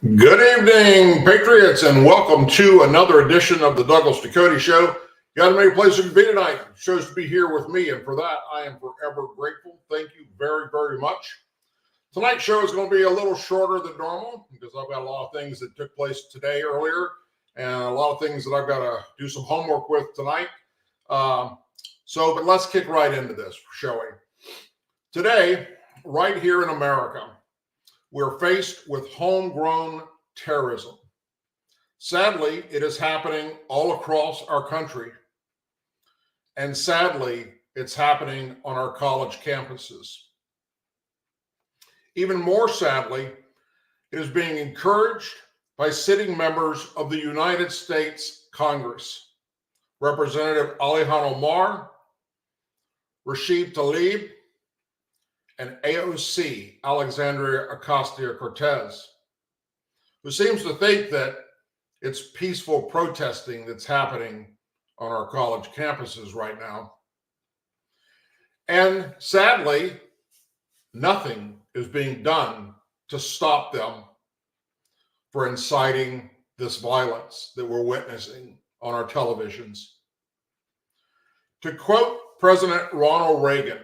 Good evening, Patriots, and welcome to another edition of the Douglas Ducote Show. Got a many places to be tonight. Chose to be here with me, and for that, I am forever grateful. Thank you very, very much. Tonight's show is going to be a little shorter than normal because I've got a lot of things that took place today earlier and a lot of things that I've got to do some homework with tonight. But let's kick right into this, shall we? Today, right here in America, we're faced with homegrown terrorism. Sadly, it is happening all across our country. And sadly, it's happening on our college campuses. Even more sadly, it is being encouraged by sitting members of the United States Congress, Representative Ilhan Omar, Rashid Tlaib, and AOC, Alexandria Ocasio-Cortez, who seems to think that it's peaceful protesting that's happening on our college campuses right now. And sadly, nothing is being done to stop them for inciting this violence that we're witnessing on our televisions. To quote President Ronald Reagan,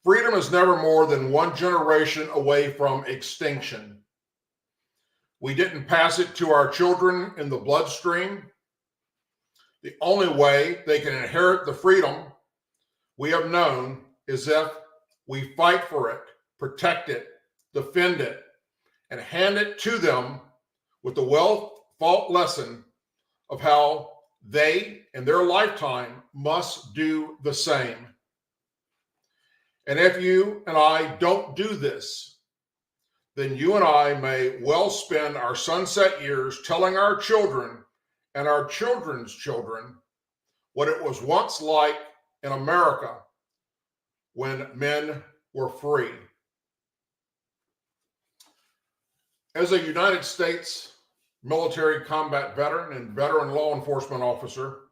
"Freedom is never more than one generation away from extinction. We didn't pass it to our children in the bloodstream. The only way they can inherit the freedom we have known is if we fight for it, protect it, defend it, and hand it to them with the well-fought lesson of how they, in their lifetime, must do the same. And if you and I don't do this, then you and I may well spend our sunset years telling our children and our children's children what it was once like in America when men were free." As a United States military combat veteran and veteran law enforcement officer,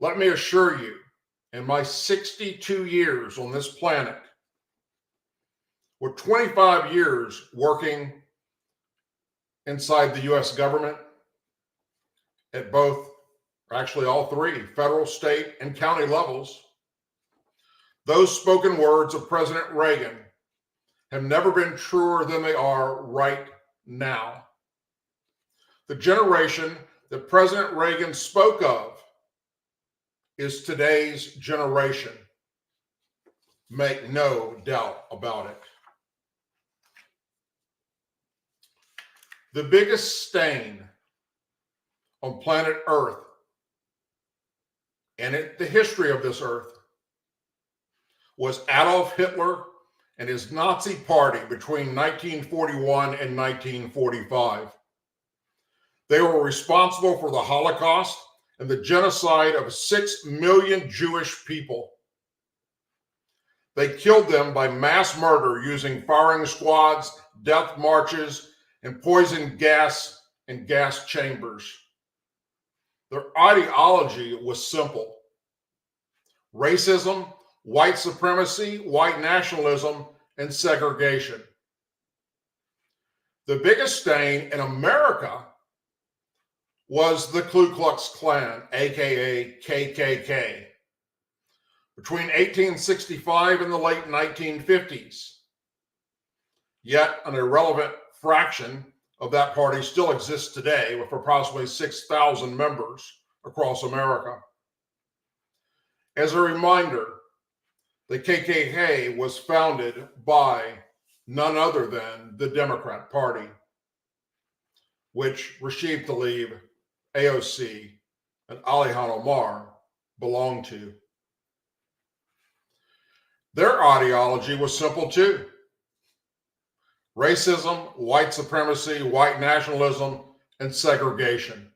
let me assure you, in my 62 years on this planet, with 25 years working inside the U.S. government at both, or actually all three, federal, state, and county levels, those spoken words of President Reagan have never been truer than they are right now. The generation that President Reagan spoke of is today's generation. Make no doubt about it. The biggest stain on planet Earth and the history of this earth was Adolf Hitler and his Nazi party between 1941 and 1945. They were responsible for the Holocaust and the genocide of 6 million Jewish people. They killed them by mass murder using firing squads, death marches, and poison gas and gas chambers. Their ideology was simple: racism, white supremacy, white nationalism, and segregation. The biggest stain in America was the Ku Klux Klan, aka KKK. Between 1865 and the late 1950s, yet an irrelevant fraction of that party still exists today with approximately 6,000 members across America. As a reminder, the KKK was founded by none other than the Democrat Party, which Rashid Tlaib, AOC, and Ilhan Omar belonged to. Their ideology was simple too: racism, white supremacy, white nationalism, and segregation.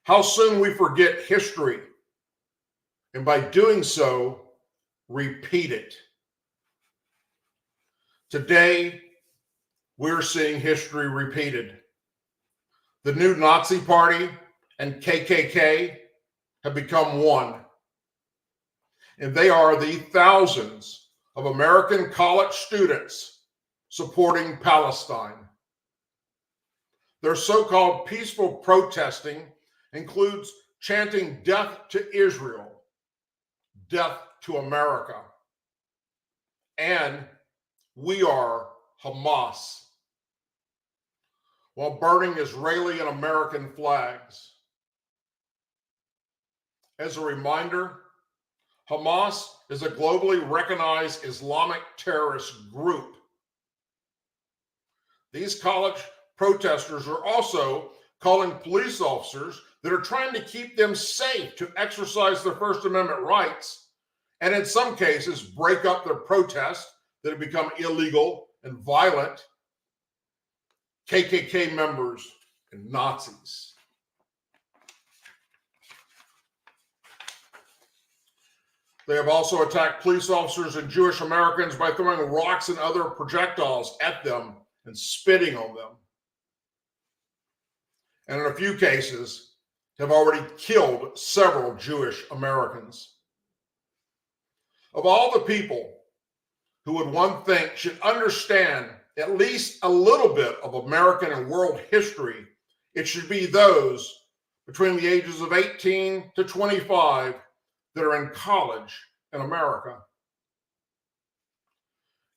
How soon we forget history, and by doing so, repeat it. Today, we're seeing history repeated. The new Nazi Party and KKK have become one. And they are the thousands of American college students supporting Palestine. Their so-called peaceful protesting includes chanting death to Israel, death to America, and we are Hamas, while burning Israeli and American flags. As a reminder, Hamas is a globally recognized Islamic terrorist group. These college protesters are also calling police officers that are trying to keep them safe to exercise their First Amendment rights, and in some cases break up their protests that have become illegal and violent, KKK members and Nazis. They have also attacked police officers and Jewish Americans by throwing rocks and other projectiles at them and spitting on them. And in a few cases, have already killed several Jewish Americans. Of all the people who would one think should understand at least a little bit of American and world history, it should be those between the ages of 18 to 25 that are in college in America.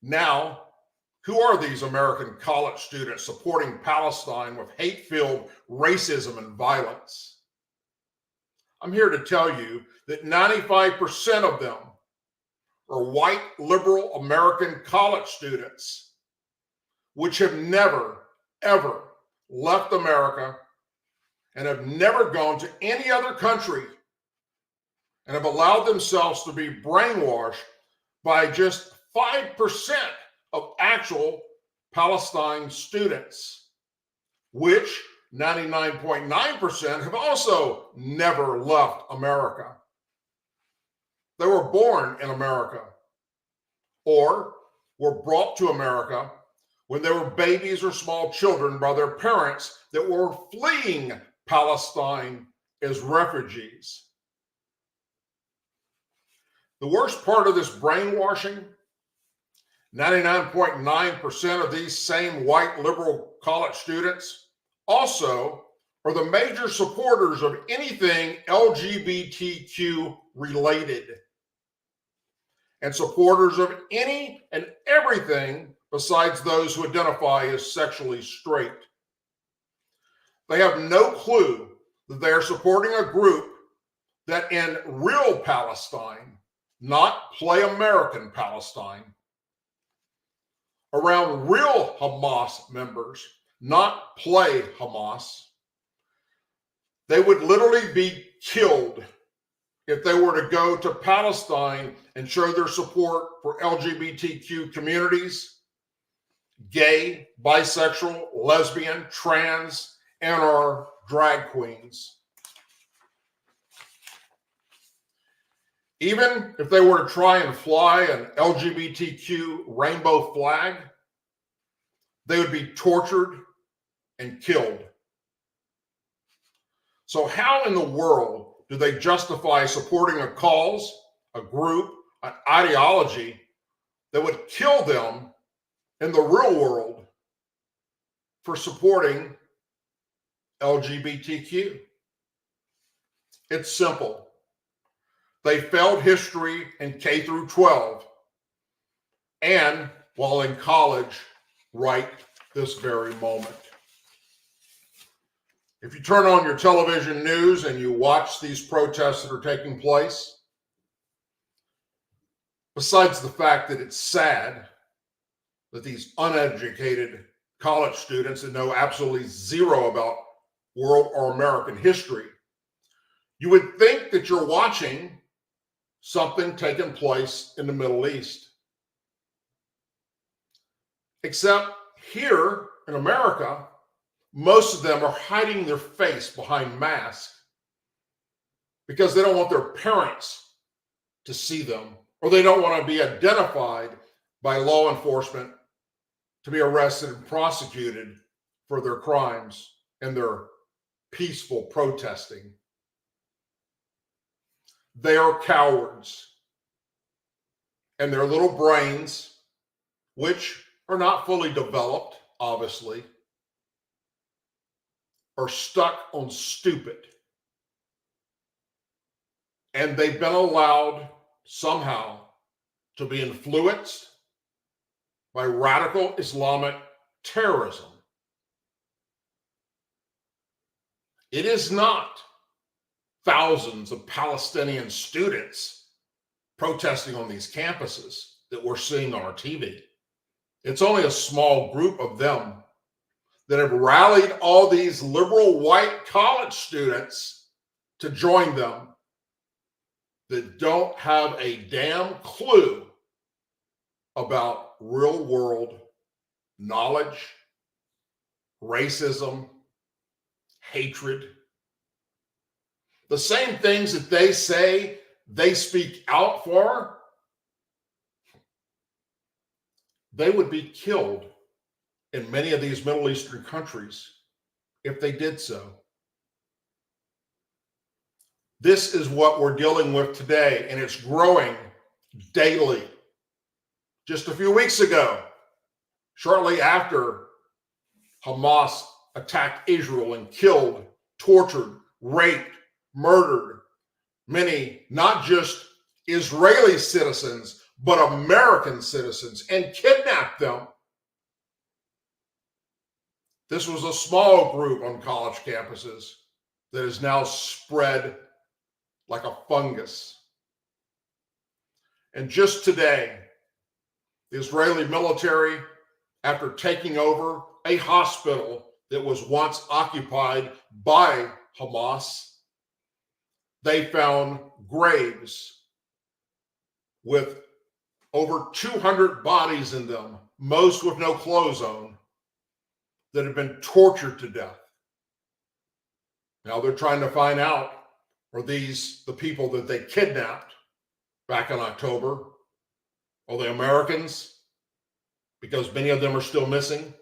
Now, who are these American college students supporting Palestine with hate-filled racism and violence? I'm here to tell you that 95% of them are white liberal American college students, which have never, ever left America and have never gone to any other country and have allowed themselves to be brainwashed by just 5% of actual Palestine students, which 99.9% have also never left America. They were born in America or were brought to America when they were babies or small children by their parents that were fleeing Palestine as refugees. The worst part of this brainwashing, 99.9% of these same white liberal college students also are the major supporters of anything LGBTQ related and supporters of any and everything besides those who identify as sexually straight. They have no clue that they are supporting a group that in real Palestine, not play American Palestine, around real Hamas members, not play Hamas, they would literally be killed if they were to go to Palestine and show their support for LGBTQ communities, gay, bisexual, lesbian, trans, and our drag queens. Even if they were to try and fly an LGBTQ rainbow flag, they would be tortured and killed. So how in the world do they justify supporting a cause, a group, an ideology that would kill them in the real world for supporting LGBTQ? It's simple. They failed history in K through 12 and while in college right this very moment. If you turn on your television news and you watch these protests that are taking place, besides the fact that it's sad that these uneducated college students that know absolutely zero about world or American history, you would think that you're watching something taking place in the Middle East. Except here in America, most of them are hiding their face behind masks because they don't want their parents to see them, or they don't want to be identified by law enforcement to be arrested and prosecuted for their crimes and their peaceful protesting. They are cowards, and their little brains, which are not fully developed, obviously, are stuck on stupid. And they've been allowed somehow to be influenced by radical Islamic terrorism. It is not thousands of Palestinian students protesting on these campuses that we're seeing on our TV. It's only a small group of them that have rallied all these liberal white college students to join them that don't have a damn clue about real world knowledge, racism, hatred. The same things that they say they speak out for, they would be killed in many of these Middle Eastern countries if they did so. This is what we're dealing with today, and it's growing daily. Just a few weeks ago, shortly after Hamas attacked Israel and killed, tortured, raped, murdered many, not just Israeli citizens, but American citizens, and kidnapped them. This was a small group on college campuses that is now spread like a fungus. And just today, the Israeli military, after taking over a hospital that was once occupied by Hamas, they found graves with over 200 bodies in them, most with no clothes on, that have been tortured to death. Now they're trying to find out, are these the people that they kidnapped back in October? Are they Americans? Because many of them are still missing.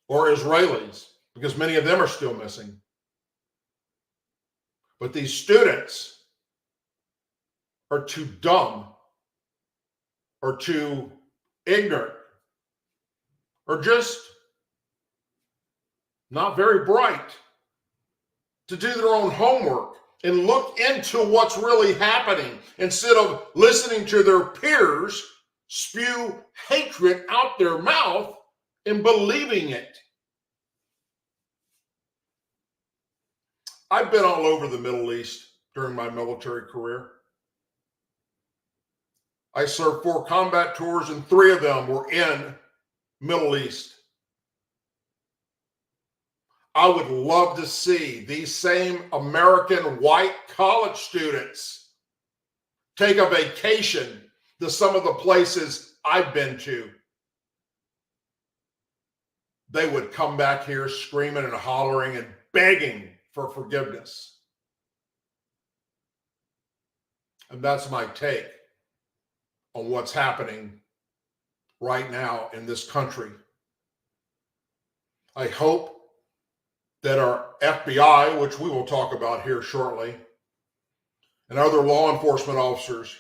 Or Israelis? Because many of them are still missing. But these students are too dumb, or too ignorant, or just not very bright to do their own homework and look into what's really happening instead of listening to their peers spew hatred out their mouth and believing it. I've been all over the Middle East during my military career. I served 4 combat tours, and 3 of them were in Middle East. I would love to see these same American white college students take a vacation to some of the places I've been to. They would come back here screaming and hollering and begging for forgiveness. And that's my take on what's happening right now in this country. I hope that our FBI, which we will talk about here shortly, and other law enforcement officers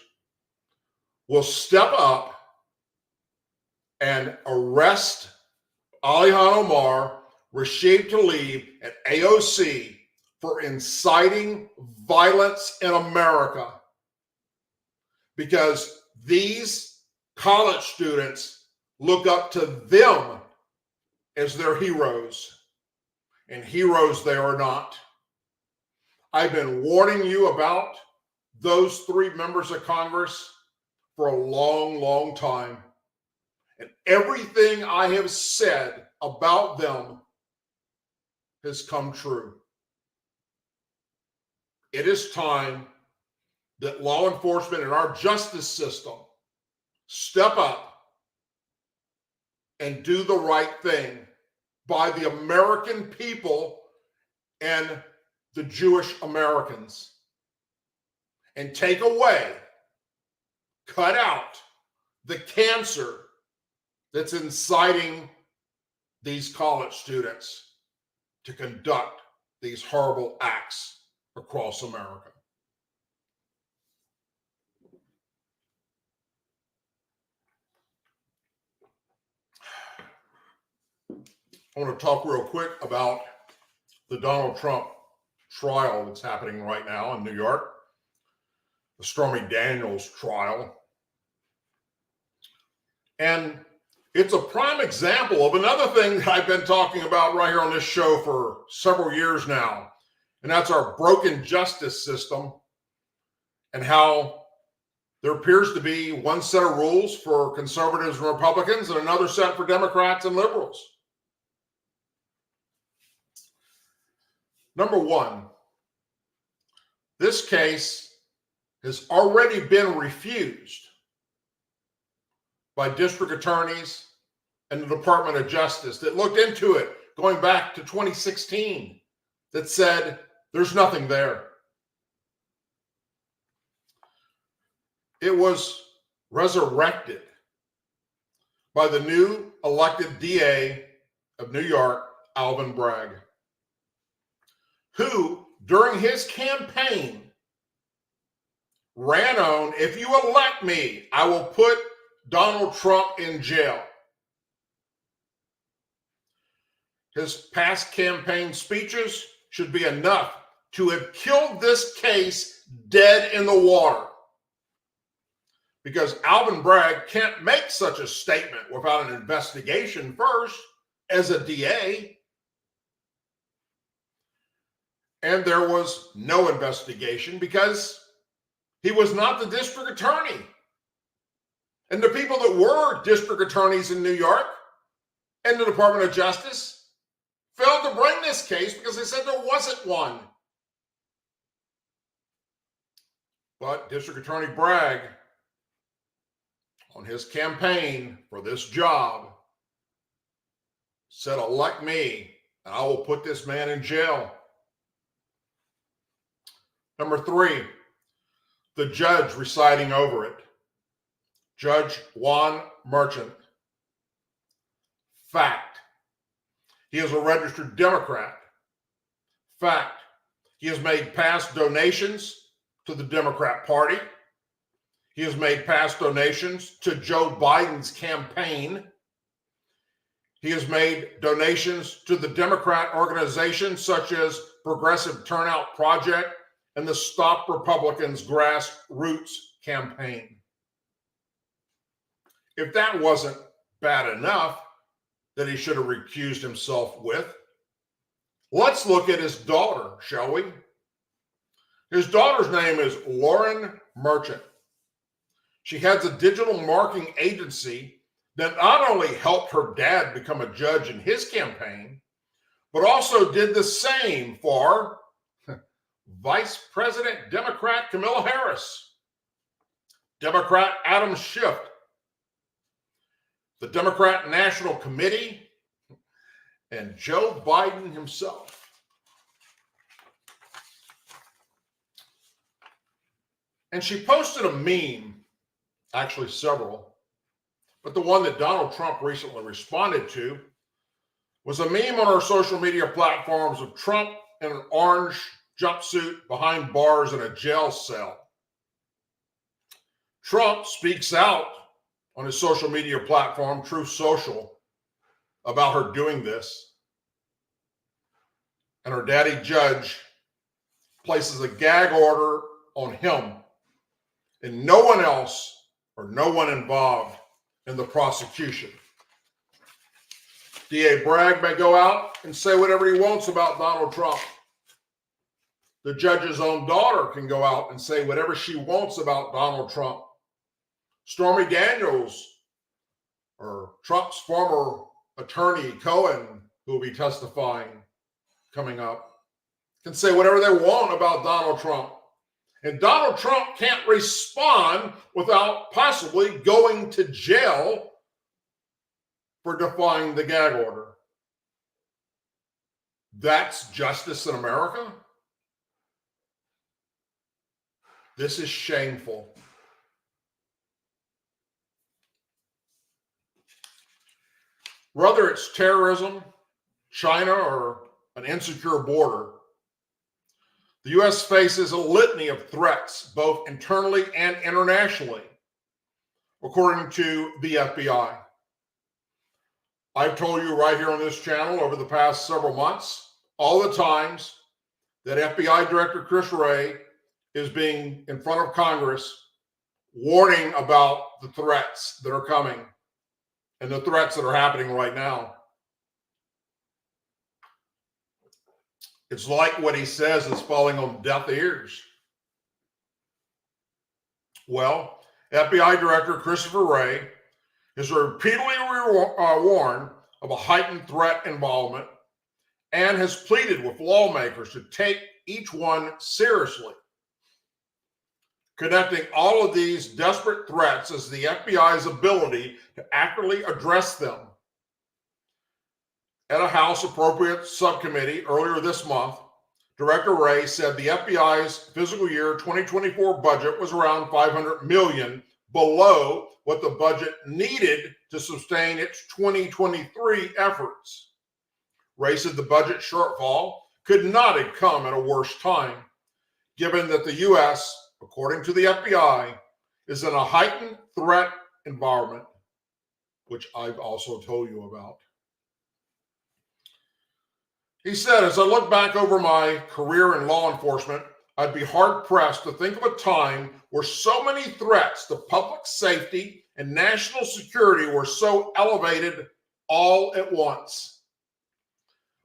will step up and arrest Alihan Omar, Rashid Tlaib, and AOC for inciting violence in America. Because these college students look up to them as their heroes. And heroes they are not. I've been warning you about those 3 members of Congress for a long, long time. And everything I have said about them has come true. It is time that law enforcement and our justice system step up and do the right thing by the American people and the Jewish Americans, and take away, cut out the cancer that's inciting these college students to conduct these horrible acts across America. I want to talk real quick about the Donald Trump trial that's happening right now in New York, the Stormy Daniels trial. And it's a prime example of another thing that I've been talking about right here on this show for several years now, and that's our broken justice system and how there appears to be one set of rules for conservatives and Republicans and another set for Democrats and liberals. Number one, this case has already been refused by district attorneys and the Department of Justice that looked into it going back to 2016 that said there's nothing there. It was resurrected by the new elected DA of New York, Alvin Bragg, who during his campaign ran on, if you elect me, I will put Donald Trump in jail. His past campaign speeches should be enough to have killed this case dead in the water. Because Alvin Bragg can't make such a statement without an investigation first as a DA. And there was no investigation because he was not the district attorney. And the people that were district attorneys in New York and the Department of Justice failed to bring this case because they said there wasn't one. But District Attorney Bragg, on his campaign for this job, said, elect me, and I will put this man in jail. Number three, the judge reciting over it. Judge Juan Merchant. Fact. He is a registered Democrat. Fact. He has made past donations to the Democrat Party. He has made past donations to Joe Biden's campaign. He has made donations to the Democrat organizations such as Progressive Turnout Project and the Stop Republicans Grassroots campaign. If that wasn't bad enough that he should have recused himself with, let's look at his daughter, shall we? His daughter's name is Lauren Merchant. She has a digital marketing agency that not only helped her dad become a judge in his campaign, but also did the same for Vice President Democrat Kamala Harris, Democrat Adam Schiff, the Democrat National Committee, and Joe Biden himself. And she posted a meme, actually several, but the one that Donald Trump recently responded to was a meme on our social media platforms of Trump in an orange jumpsuit behind bars in a jail cell. Trump speaks out on his social media platform, Truth Social, about her doing this. And her daddy judge places a gag order on him and no one else or no one involved in the prosecution. DA Bragg may go out and say whatever he wants about Donald Trump. The judge's own daughter can go out and say whatever she wants about Donald Trump. Stormy Daniels, or Trump's former attorney, Cohen, who will be testifying coming up, can say whatever they want about Donald Trump. And Donald Trump can't respond without possibly going to jail for defying the gag order. That's justice in America? This is shameful. Whether it's terrorism, China, or an insecure border, the U.S. faces a litany of threats, both internally and internationally, according to the FBI. I've told you right here on this channel over the past several months, all the times that FBI Director Chris Wray is being in front of Congress warning about the threats that are coming and the threats that are happening right now. It's like what he says is falling on deaf ears. Well, FBI Director Christopher Wray has repeatedly warned of a heightened threat involvement and has pleaded with lawmakers to take each one seriously. Connecting all of these desperate threats is the FBI's ability to accurately address them. At a House Appropriate Subcommittee earlier this month, Director Wray said the FBI's fiscal year 2024 budget was around $500 million below what the budget needed to sustain its 2023 efforts. Wray said the budget shortfall could not have come at a worse time, given that the U.S., according to the FBI, is in a heightened threat environment, which I've also told you about. He said, as I look back over my career in law enforcement, I'd be hard-pressed to think of a time where so many threats to public safety and national security were so elevated all at once.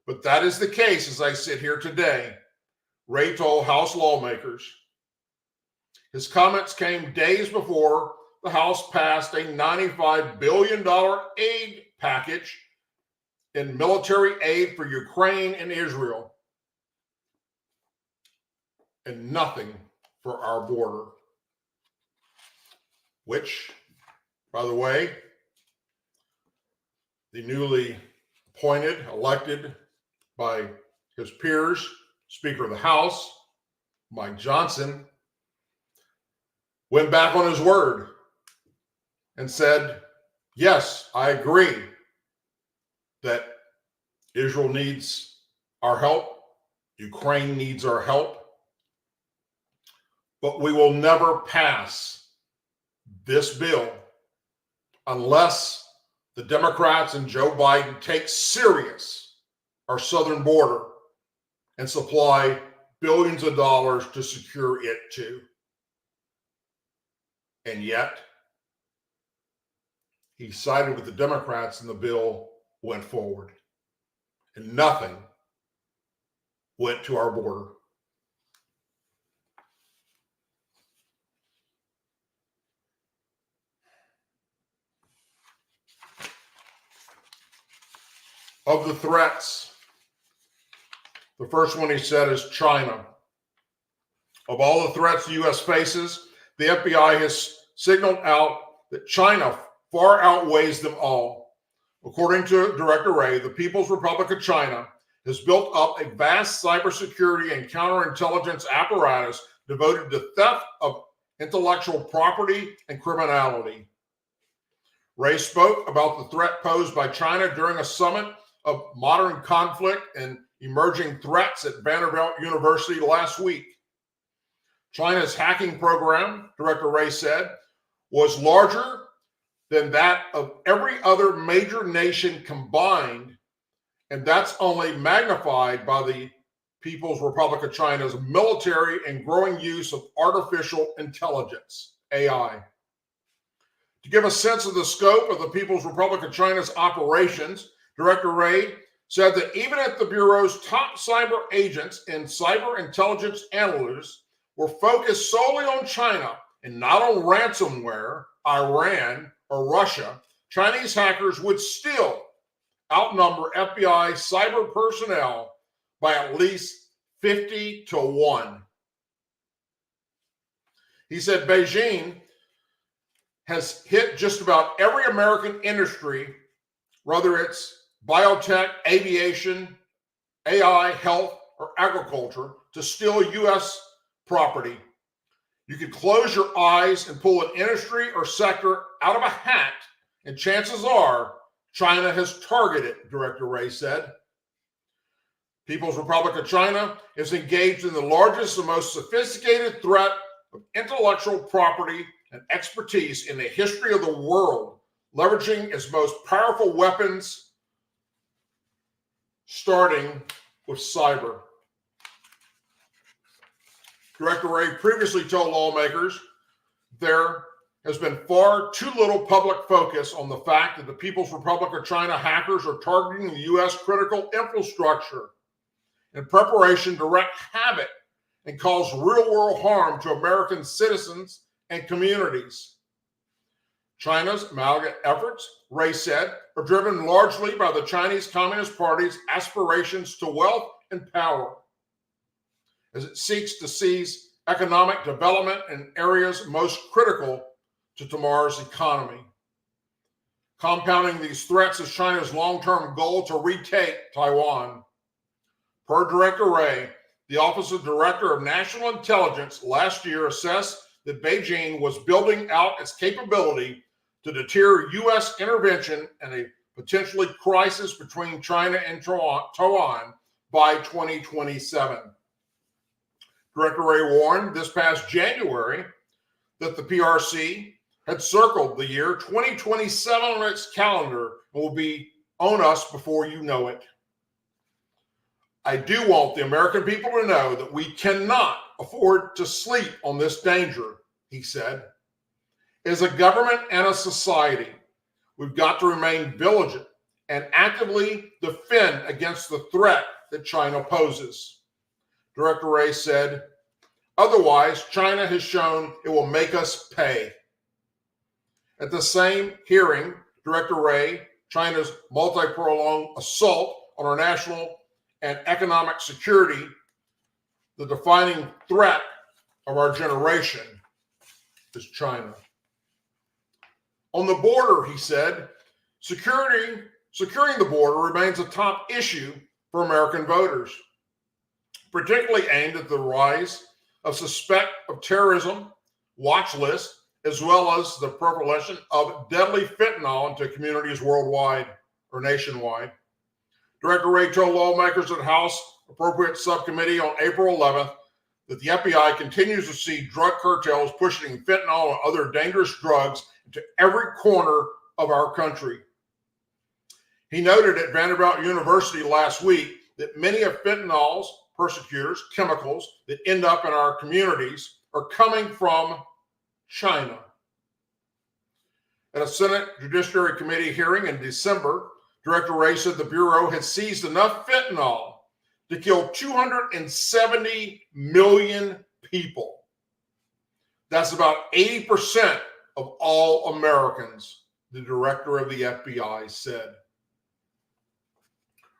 But that is the case as I sit here today, Wray told House lawmakers. His comments came days before the House passed a $95 billion aid package in military aid for Ukraine and Israel, and nothing for our border, which, by the way, the newly appointed, elected by his peers, Speaker of the House, Mike Johnson, went back on his word and said, yes, I agree that Israel needs our help, Ukraine needs our help, but we will never pass this bill unless the Democrats and Joe Biden take serious our southern border and supply billions of dollars to secure it too. And yet, he sided with the Democrats and the bill went forward. And nothing went to our border. Of the threats, the first one he said is China. Of all the threats the U.S. faces, the FBI has signaled out that China far outweighs them all. According to Director Wray, the People's Republic of China has built up a vast cybersecurity and counterintelligence apparatus devoted to theft of intellectual property and criminality. Wray spoke about the threat posed by China during a summit of modern conflict and emerging threats at Vanderbilt University last week. China's hacking program, Director Wray said, was larger than that of every other major nation combined, and that's only magnified by the People's Republic of China's military and growing use of artificial intelligence, AI. To give a sense of the scope of the People's Republic of China's operations, Director Wray said that even if the Bureau's top cyber agents and cyber intelligence analysts were focused solely on China and not on ransomware, Iran, or Russia, Chinese hackers would still outnumber FBI cyber personnel by at least 50 to 1. He said Beijing has hit just about every American industry, whether it's biotech, aviation, AI, health, or agriculture, to steal U.S. property. You could close your eyes and pull an industry or sector out of a hat, and chances are China has targeted, Director Wray said. People's Republic of China is engaged in the largest and most sophisticated threat of intellectual property and expertise in the history of the world, leveraging its most powerful weapons starting with cyber. Director Wray previously told lawmakers there has been far too little public focus on the fact that the People's Republic of China hackers are targeting the U.S. critical infrastructure in preparation to wreak havoc and cause real-world harm to American citizens and communities. China's malign efforts, Wray said, are driven largely by the Chinese Communist Party's aspirations to wealth and power, as it seeks to seize economic development in areas most critical to tomorrow's economy. Compounding these threats is China's long-term goal to retake Taiwan. Per Director Wray, the Office of Director of National Intelligence last year assessed that Beijing was building out its capability to deter U.S. intervention in a potentially crisis between China and Taiwan by 2027. Director Wray warned this past January that the PRC had circled the year 2027 on its calendar and will be on us before you know it. I do want the American people to know that we cannot afford to sleep on this danger, he said. As a government and a society, we've got to remain vigilant and actively defend against the threat that China poses. Director Wray said, otherwise, China has shown it will make us pay. At the same hearing, Director Wray, China's multi-pronged assault on our national and economic security, the defining threat of our generation, is China. On the border, he said, securing the border remains a top issue for American voters, particularly aimed at the rise of suspect of terrorism watch lists, as well as the proliferation of deadly fentanyl into communities worldwide or nationwide. Director Wray told lawmakers at House Appropriate Subcommittee on April 11th that the FBI continues to see drug cartels pushing fentanyl and other dangerous drugs into every corner of our country. He noted at Vanderbilt University last week that many of fentanyl's persecutors, chemicals that end up in our communities, are coming from China. At a Senate Judiciary Committee hearing in December, Director Wray said the Bureau had seized enough fentanyl to kill 270 million people. That's about 80% of all Americans, the director of the FBI said.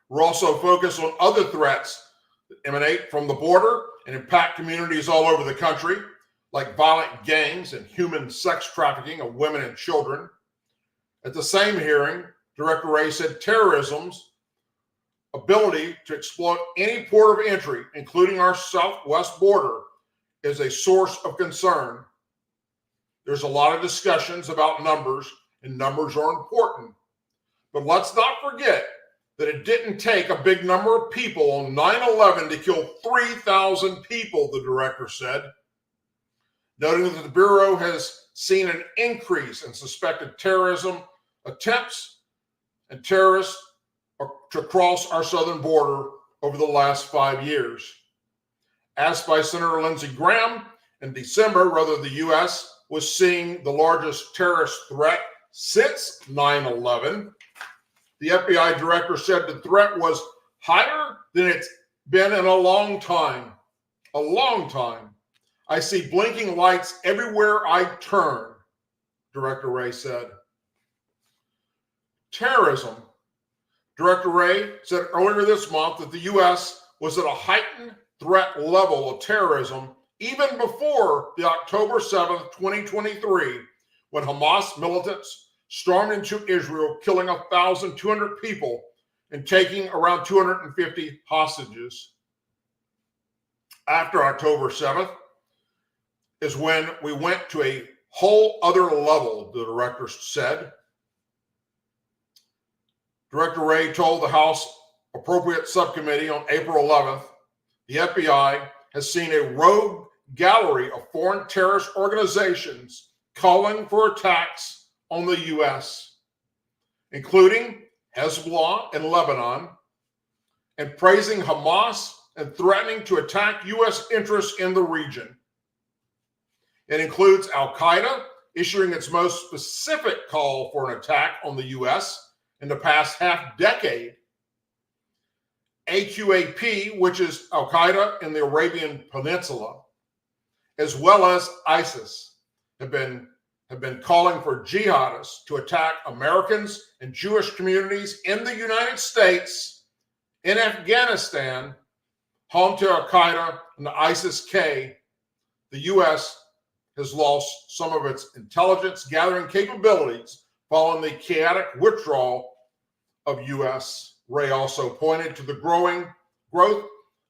We're also focused on other threats that emanate from the border and impact communities all over the country, like violent gangs and human sex trafficking of women and children. At the same hearing, Director Wray said terrorism's ability to exploit any port of entry, including our southwest border, is a source of concern. There's a lot of discussions about numbers, and numbers are important. But let's not forget that it didn't take a big number of people on 9/11 to kill 3,000 people, the director said, noting that the Bureau has seen an increase in suspected terrorism attempts and terrorists to cross our southern border over the last 5 years. Asked by Senator Lindsey Graham in December whether the U.S. was seeing the largest terrorist threat since 9/11, the FBI director said the threat was higher than it's been in a long time. A long time. I see blinking lights everywhere I turn, Director Wray said. Terrorism. Director Wray said earlier this month that the U.S. was at a heightened threat level of terrorism even before the October 7th, 2023, when Hamas militants stormed into Israel, killing 1,200 people and taking around 250 hostages. After October 7th is when we went to a whole other level, the director said. Director Wray told the House Appropriate Subcommittee on April 11th, the FBI has seen a rogue gallery of foreign terrorist organizations calling for attacks on the U.S., including Hezbollah in Lebanon, and praising Hamas and threatening to attack U.S. interests in the region. It includes Al-Qaeda issuing its most specific call for an attack on the U.S. in the past half-decade. AQAP, which is Al-Qaeda in the Arabian Peninsula, as well as ISIS, have been calling for jihadists to attack Americans and Jewish communities in the United States, in Afghanistan, home to Al-Qaeda and the ISIS-K. The U.S. has lost some of its intelligence gathering capabilities following the chaotic withdrawal of U.S. Ray also pointed to the growth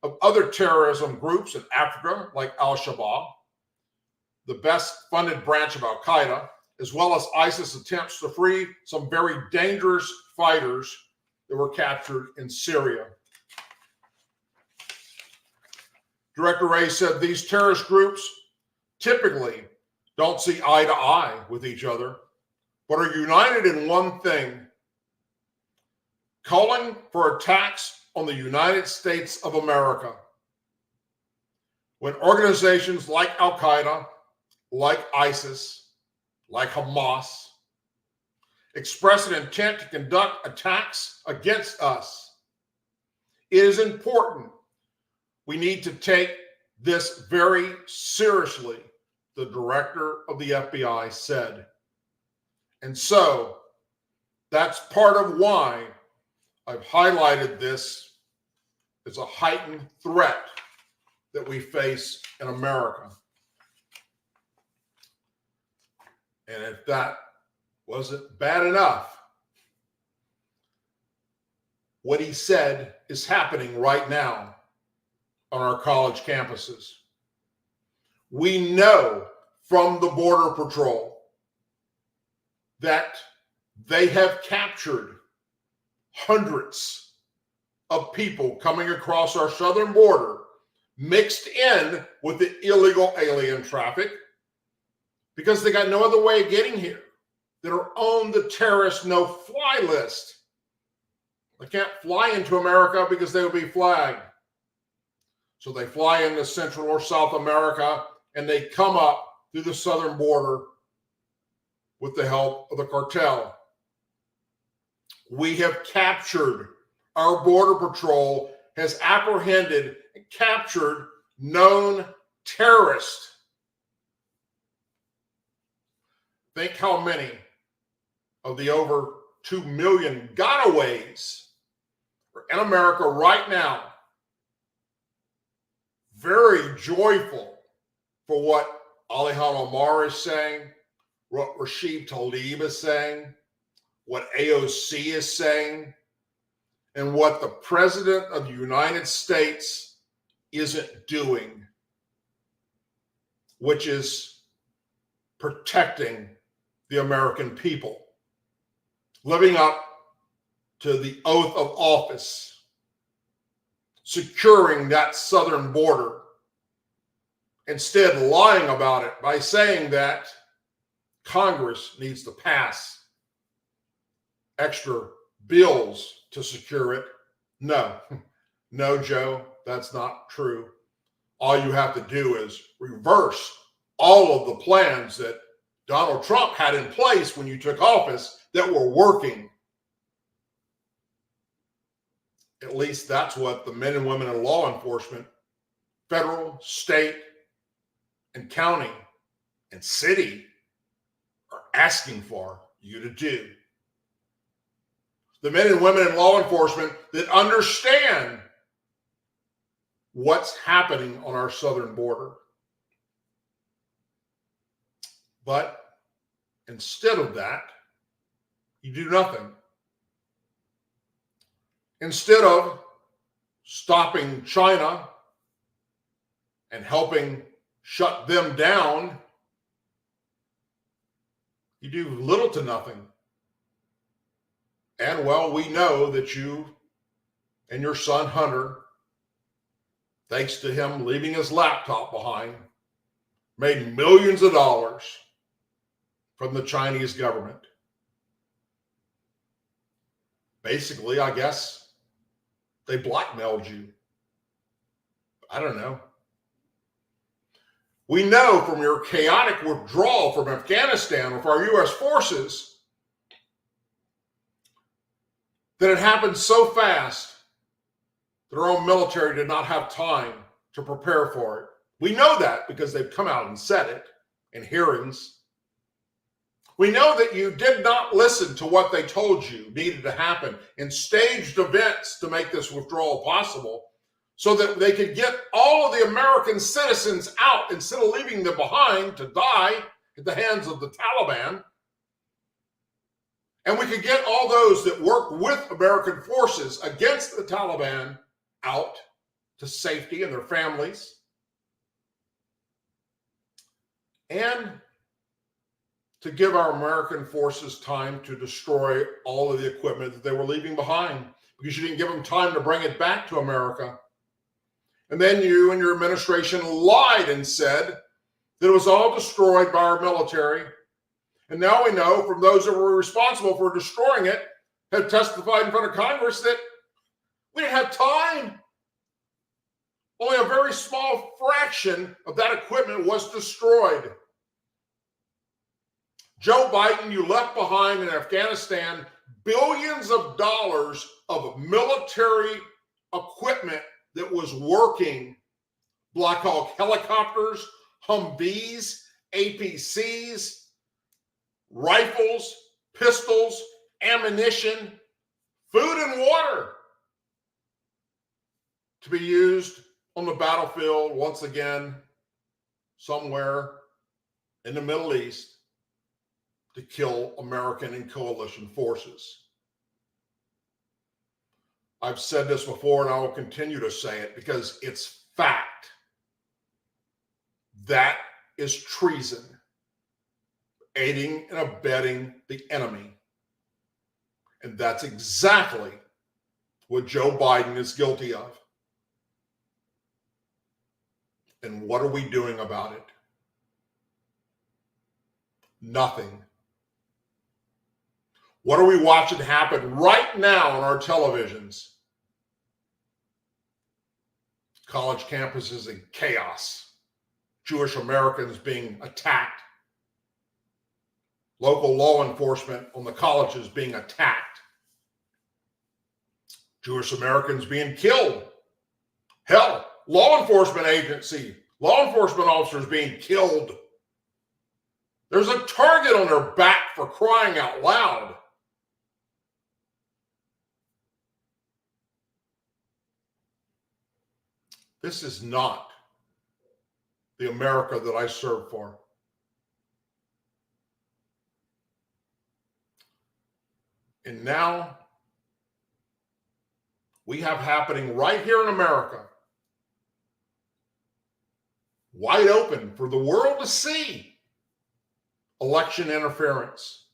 of other terrorism groups in Africa, like Al-Shabaab, the best funded branch of Al-Qaeda, as well as ISIS attempts to free some very dangerous fighters that were captured in Syria. Director Ray said these terrorist groups typically don't see eye to eye with each other, but are united in one thing: calling for attacks on the United States of America. When organizations like Al-Qaeda, like ISIS, like Hamas, express an intent to conduct attacks against us, it is important. We need to take this very seriously, the director of the FBI said. And so that's part of why I've highlighted this as a heightened threat that we face in America. And if that wasn't bad enough, what he said is happening right now on our college campuses. We know from the Border Patrol that they have captured hundreds of people coming across our southern border, mixed in with the illegal alien traffic, because they got no other way of getting here, that are on the terrorist no-fly list. They can't fly into America because they will be flagged. So they fly into Central or South America, and they come up through the southern border with the help of the cartel. We have captured, our Border Patrol has apprehended and captured known terrorists. Think how many of the over 2 million gotaways are in America right now, very joyful for what Alihan Omar is saying, what Rashid Tlaib is saying, what AOC is saying, and what the President of the United States isn't doing, which is protecting the American people, living up to the oath of office, securing that southern border, instead lying about it by saying that Congress needs to pass extra bills to secure it. No, Joe, that's not true. All you have to do is reverse all of the plans that Donald Trump had in place when you took office that were working. At least that's what the men and women in law enforcement, federal, state, and county, and city are asking for you to do. The men and women in law enforcement that understand what's happening on our southern border. But instead of that, you do nothing. Instead of stopping China and helping shut them down, you do little to nothing. And well, we know that you and your son Hunter, thanks to him leaving his laptop behind, made millions of dollars from the Chinese government. Basically, I guess They blackmailed you. I don't know. We know from your chaotic withdrawal from Afghanistan with our U.S. forces that it happened so fast that our own military did not have time to prepare for it. We know that because they've come out and said it in hearings. We know that you did not listen to what they told you needed to happen in staged events to make this withdrawal possible so that they could get all of the American citizens out instead of leaving them behind to die at the hands of the Taliban. And we could get all those that work with American forces against the Taliban out to safety and their families. And to give our American forces time to destroy all of the equipment that they were leaving behind because you didn't give them time to bring it back to America. And then you and your administration lied and said that it was all destroyed by our military. And now we know from those that were responsible for destroying it have testified in front of Congress that we didn't have time. Only a very small fraction of that equipment was destroyed. Joe Biden, you left behind in Afghanistan billions of dollars of military equipment that was working. Black Hawk helicopters, Humvees, APCs, rifles, pistols, ammunition, food and water to be used on the battlefield once again somewhere in the Middle East to kill American and coalition forces. I've said this before and I will continue to say it because it's fact. That is treason, aiding and abetting the enemy. And that's exactly what Joe Biden is guilty of. And what are we doing about it? Nothing. What are we watching happen right now on our televisions? College campuses in chaos. Jewish Americans being attacked. Local law enforcement on the colleges being attacked. Jewish Americans being killed. Hell, law enforcement officers being killed. There's a target on their back for crying out loud. This is not the America that I serve for. And now we have happening right here in America, wide open for the world to see, election interference.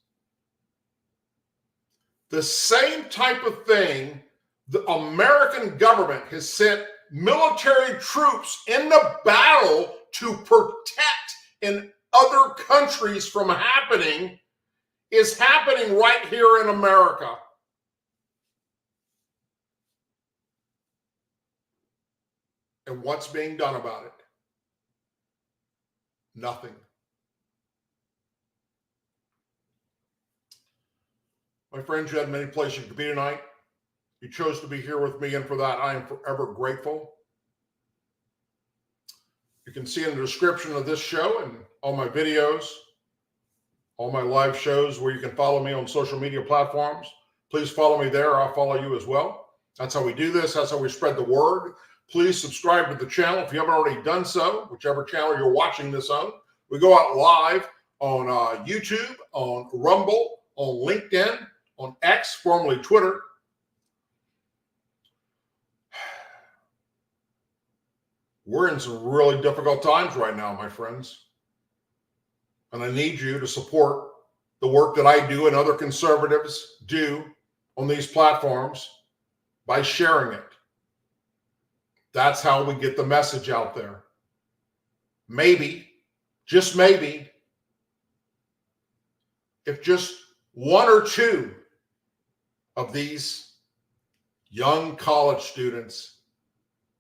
The same type of thing the American government has sent military troops in the battle to protect in other countries from happening is happening right here in America. And what's being done about it? Nothing. My friends, you had many places you could be tonight. You chose to be here with me, and for that, I am forever grateful. You can see in the description of this show and all my videos, all my live shows where you can follow me on social media platforms. Please follow me there. I'll follow you as well. That's how we do this. That's how we spread the word. Please subscribe to the channel if you haven't already done so, whichever channel you're watching this on. We go out live on YouTube, on Rumble, on LinkedIn, on X, formerly Twitter. We're in some really difficult times right now, my friends. And I need you to support the work that I do and other conservatives do on these platforms by sharing it. That's how we get the message out there. Maybe, just maybe, if just one or two of these young college students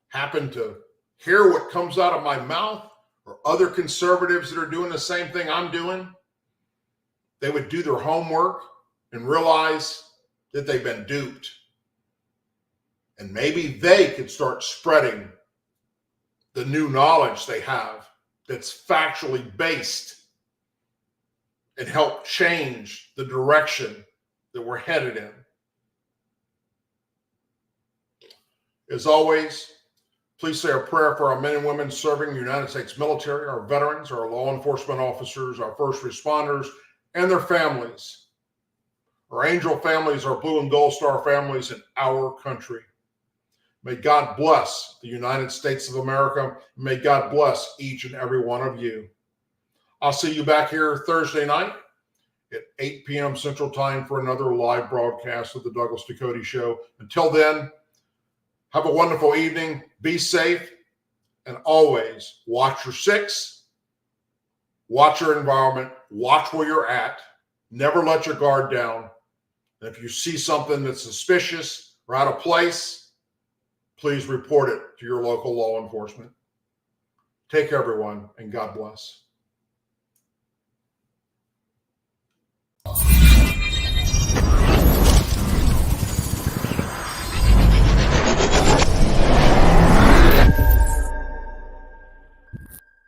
happen to hear what comes out of my mouth, or other conservatives that are doing the same thing I'm doing, they would do their homework and realize that they've been duped. And maybe they could start spreading the new knowledge they have that's factually based and help change the direction that we're headed in. As always, please say a prayer for our men and women serving the United States military, our veterans, our law enforcement officers, our first responders, and their families. Our angel families, our blue and gold star families in our country. May God bless the United States of America. May God bless each and every one of you. I'll see you back here Thursday night at 8 p.m. Central Time for another live broadcast of the Douglas Ducote Show. Until then, have a wonderful evening. Be safe. And always watch your six. Watch your environment. Watch where you're at. Never let your guard down. And if you see something that's suspicious or out of place, please report it to your local law enforcement. Take care, everyone, and God bless.